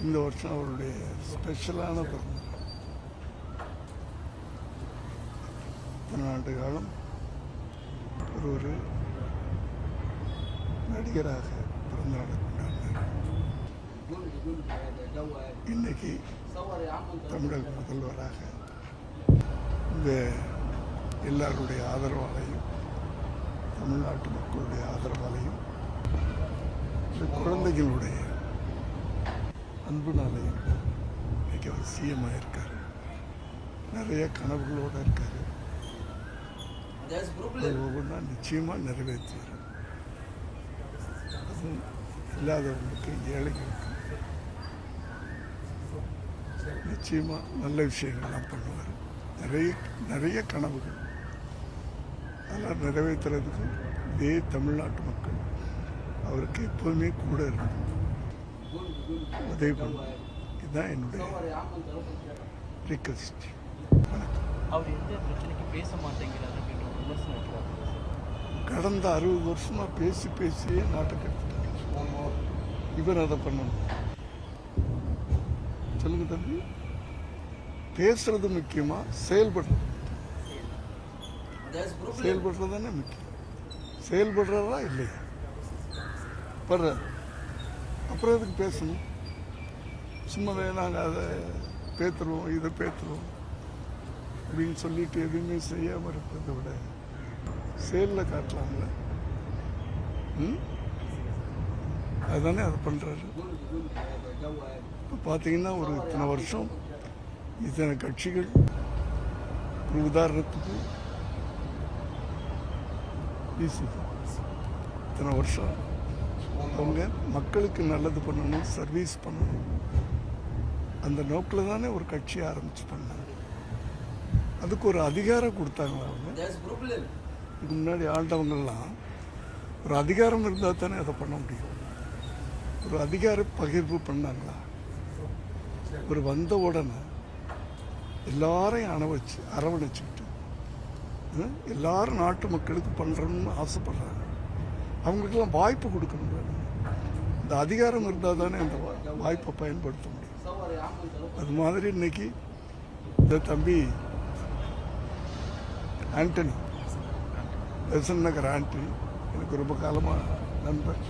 இந்த வருஷம் அவருடைய ஸ்பெஷலான பிறந்தநாள். இத்தனை ஆண்டு காலம் ஒரு நடிகராக பிறந்தநாளை கொண்டாடினார். இன்னைக்கு தமிழக முதல்வராக இந்த எல்லாருடைய ஆதரவாலையும் தமிழ்நாட்டு மக்களுடைய ஆதரவாலையும் இந்த குழந்தைகளுடைய அன்புனாலையும் இன்னைக்கு அவர் சிஎம்மாக இருக்கார். நிறைய கனவுகளோடு இருக்கார். ஒவ்வொன்றா நிச்சயமாக நிறைவேற்றுவார். அதுவும் இல்லாதவங்களுக்கு ஏழைகளுக்கு நிச்சயமாக நல்ல விஷயங்கள்லாம் பண்ணுவார். நிறைய கனவுகள் அதெல்லாம் நிறைவேற்றுறதுக்கு இதே தமிழ்நாட்டு மக்கள் அவருக்கு எப்போதுமே கூட இருக்கும், உதவி பண்ணுவார். இதுதான் என்னுடைய ரிக்வெஸ்ட். வணக்கம். அவர் எந்த பிரச்சனைக்கு பேச மாட்டேங்கிறார் அப்படின்ற விமர்சனம் கடந்த 60 வருஷமாக பேசியே நாட்டை கெடுத்துட்டாங்க. இவர் அதை பண்ணணும். சொல்லுங்க தம்பி, பேசுறது முக்கியமா செயல்படுறது? செயல்படுறது தானே முக்கியம். செயல்படுறதா இல்லையா? படுறாரு. அப்புறம் எதுக்கு பேசணும்? சும்மா நாங்கள் அதை பேத்துருவோம் இதை பேத்துருவோம் அப்படின்னு சொல்லிட்டு எதுவுமே செய்யாமல் இருக்கிறத விட செயலில் காட்டலாம்ல. அதுதானே அதை பண்ணுறாரு. இப்போ பார்த்தீங்கன்னா ஒரு இத்தனை வருஷம் இத்தனை கட்சிகள், ஒரு உதாரணத்துக்கு இத்தனை வருஷம் அவங்க மக்களுக்கு நல்லது பண்ணணும், சர்வீஸ் பண்ணணும், அந்த நோக்கில் தானே ஒரு கட்சி ஆரம்பிச்சு பண்ணாங்க. அதுக்கு ஒரு அதிகாரம் கொடுத்தாங்க. அவங்க இதுக்கு முன்னாடி ஆண்டவங்கள்லாம் ஒரு அதிகாரம் இருந்தால் தானே அதை பண்ண முடியும். ஒரு அதிகார பகிர்வு பண்ணாங்களா? ஒரு வந்த உடனே எல்லாரையும் அரவணைச்சிக்கிட்டு எல்லாரும் நாட்டு மக்களுக்கு பண்ணுறணும்னு ஆசைப்படுறாங்க. அவங்களுக்கெல்லாம் வாய்ப்பு கொடுக்கணும். இந்த அதிகாரம் இருந்தால் தானே அந்த வாய்ப்பை பயன்படுத்த முடியும். அது மாதிரி இன்னைக்கு இந்த தம்பி ஆண்டனி, பெசன் நகர் ஆண்டனி எனக்கு ரொம்ப காலமாக நண்பர்.